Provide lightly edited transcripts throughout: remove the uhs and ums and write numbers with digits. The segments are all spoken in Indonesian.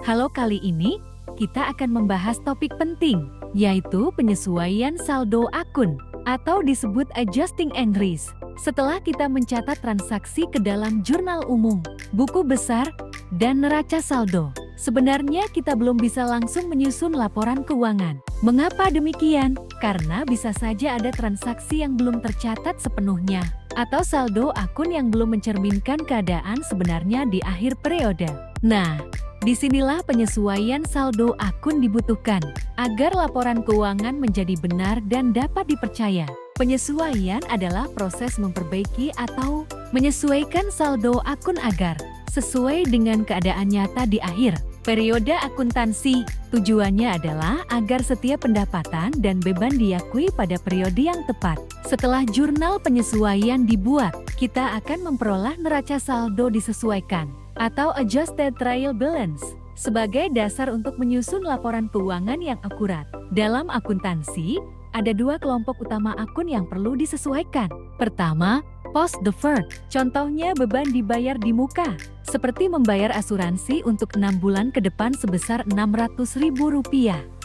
Halo, kali ini kita akan membahas topik penting, yaitu penyesuaian saldo akun atau disebut adjusting entries. Setelah kita mencatat transaksi ke dalam jurnal umum, buku besar, dan neraca saldo, sebenarnya kita belum bisa langsung menyusun laporan keuangan. Mengapa demikian? Karena bisa saja ada transaksi yang belum tercatat sepenuhnya, atau saldo akun yang belum mencerminkan keadaan sebenarnya di akhir periode. Nah, disinilah penyesuaian saldo akun dibutuhkan, agar laporan keuangan menjadi benar dan dapat dipercaya. Penyesuaian adalah proses memperbaiki atau menyesuaikan saldo akun agar sesuai dengan keadaan nyata di akhir periode akuntansi. Tujuannya adalah agar setiap pendapatan dan beban diakui pada periode yang tepat. Setelah jurnal penyesuaian dibuat, kita akan memperoleh neraca saldo disesuaikan atau adjusted trial balance sebagai dasar untuk menyusun laporan keuangan yang akurat. Dalam akuntansi, ada dua kelompok utama akun yang perlu disesuaikan. Pertama, post deferred. Contohnya beban dibayar di muka, seperti membayar asuransi untuk 6 bulan ke depan sebesar Rp600.000.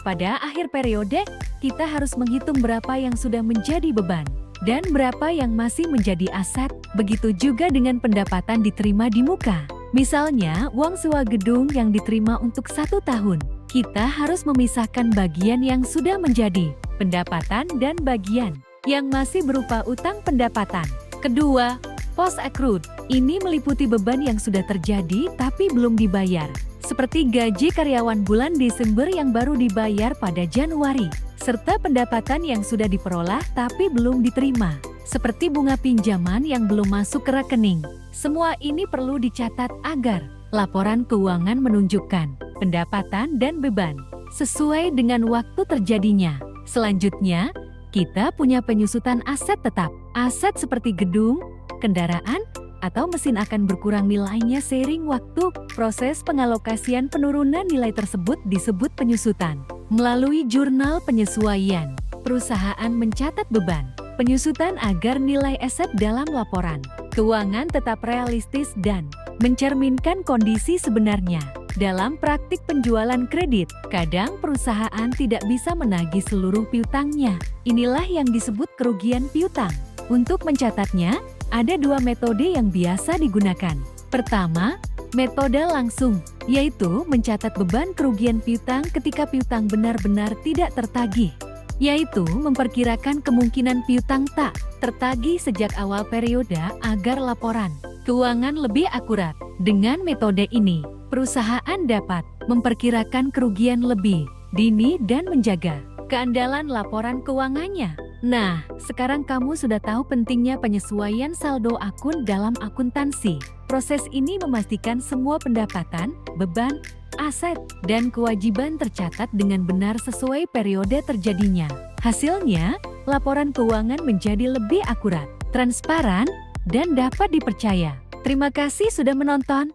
Pada akhir periode, kita harus menghitung berapa yang sudah menjadi beban dan berapa yang masih menjadi aset. Begitu juga dengan pendapatan diterima di muka. Misalnya, uang sewa gedung yang diterima untuk 1 tahun. Kita harus memisahkan bagian yang sudah menjadi pendapatan dan bagian yang masih berupa utang pendapatan. Kedua, post accrued. Ini meliputi beban yang sudah terjadi tapi belum dibayar, seperti gaji karyawan bulan Desember yang baru dibayar pada Januari, serta pendapatan yang sudah diperoleh tapi belum diterima, seperti bunga pinjaman yang belum masuk ke rekening. Semua ini perlu dicatat agar laporan keuangan menunjukkan pendapatan dan beban sesuai dengan waktu terjadinya. Selanjutnya, kita punya penyusutan aset tetap. Aset seperti gedung, kendaraan, atau mesin akan berkurang nilainya seiring waktu. Proses pengalokasian penurunan nilai tersebut disebut penyusutan. Melalui jurnal penyesuaian, perusahaan mencatat beban penyusutan agar nilai aset dalam laporan keuangan tetap realistis dan mencerminkan kondisi sebenarnya. Dalam praktik penjualan kredit, kadang perusahaan tidak bisa menagih seluruh piutangnya. Inilah yang disebut kerugian piutang. Untuk mencatatnya, ada dua metode yang biasa digunakan. Pertama, metode langsung, yaitu mencatat beban kerugian piutang ketika piutang benar-benar tidak tertagih, yaitu memperkirakan kemungkinan piutang tak tertagih sejak awal periode agar laporan keuangan lebih akurat. Dengan metode ini, perusahaan dapat memperkirakan kerugian lebih dini dan menjaga keandalan laporan keuangannya. Nah, sekarang kamu sudah tahu pentingnya penyesuaian saldo akun dalam akuntansi. Proses ini memastikan semua pendapatan, beban, aset, dan kewajiban tercatat dengan benar sesuai periode terjadinya. Hasilnya, laporan keuangan menjadi lebih akurat, transparan, dan dapat dipercaya. Terima kasih sudah menonton.